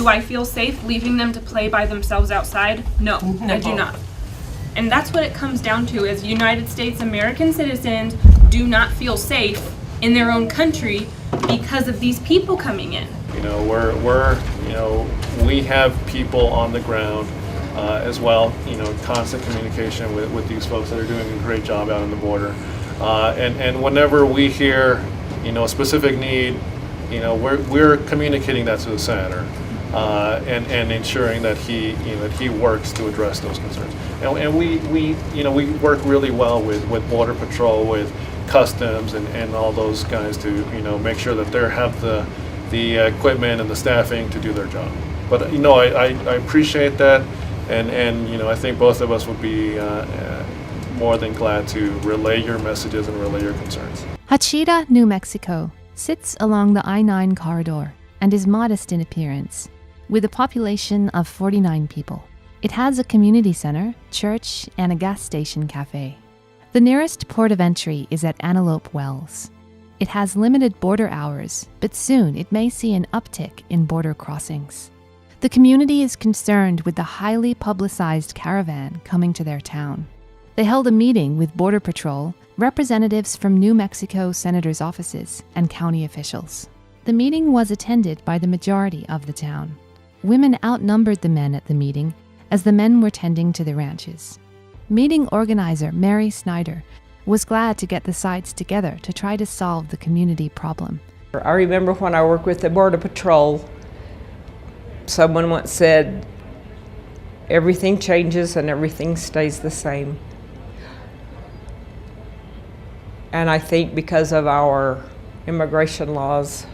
Do I feel safe leaving them to play by themselves outside? No, I do not. And that's what it comes down to, is United States American citizens do not feel safe in their own country because of these people coming in. You know, we have people on the ground as well, constant communication with these folks that are doing a great job out on the border. And whenever we hear, a specific need, we're communicating that to the senator and ensuring that he works to address those concerns. And we work really well with Border Patrol, with Customs, and all those guys to make sure that they have the equipment and the staffing to do their job. But I appreciate that, and I think both of us would be more than glad to relay your messages and relay your concerns. Hachira, New Mexico, sits along the I-9 corridor and is modest in appearance, with a population of 49 people. It has a community center, church, and a gas station cafe. The nearest port of entry is at Antelope Wells. It has limited border hours, but soon it may see an uptick in border crossings. The community is concerned with the highly publicized caravan coming to their town. They held a meeting with Border Patrol, representatives from New Mexico senators' offices, and county officials. The meeting was attended by the majority of the town. Women outnumbered the men at the meeting, as the men were tending to the ranches. Meeting organizer Mary Snyder was glad to get the sides together to try to solve the community problem. I remember when I worked with the Border Patrol, someone once said, everything changes and everything stays the same. And I think because of our immigration laws,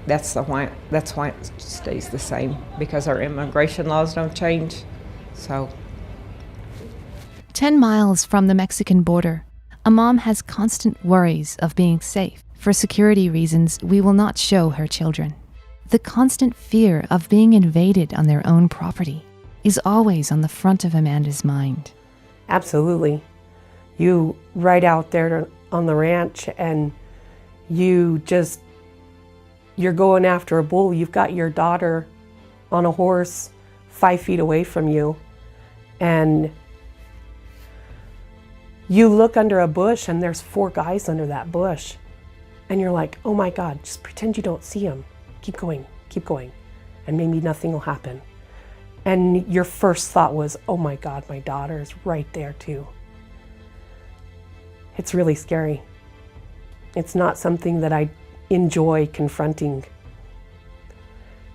that's why it stays the same, because our immigration laws don't change. So 10 miles from the Mexican border, a mom has constant worries of being safe. For security reasons, we will not show her children. The constant fear of being invaded on their own property is always on the front of Amanda's mind. Absolutely. You ride out there on the ranch and you're going after a bull. You've got your daughter on a horse 5 feet away from you, and you look under a bush and there's 4 guys under that bush. And you're like, oh my God, just pretend you don't see them. Keep going, and maybe nothing will happen. And your first thought was, oh my God, my daughter is right there too. It's really scary. It's not something that I enjoy confronting.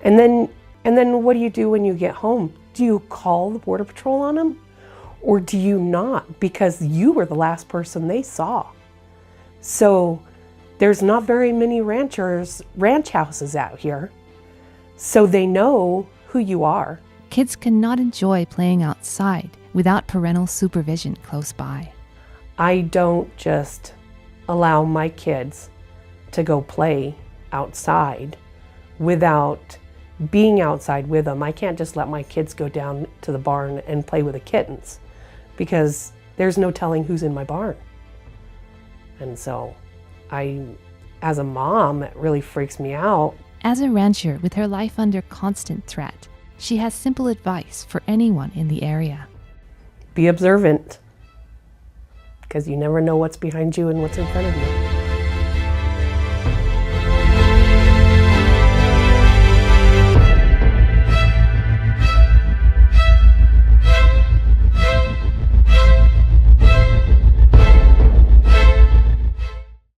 And then what do you do when you get home? Do you call the Border Patrol on them? Or do you not? Because you were the last person they saw. So there's not very many ranch houses out here. So they know who you are. Kids cannot enjoy playing outside without parental supervision close by. I don't just allow my kids to go play outside without being outside with them. I can't just let my kids go down to the barn and play with the kittens, because there's no telling who's in my barn. And so as a mom, it really freaks me out. As a rancher with her life under constant threat, she has simple advice for anyone in the area. Be observant, because you never know what's behind you and what's in front of you.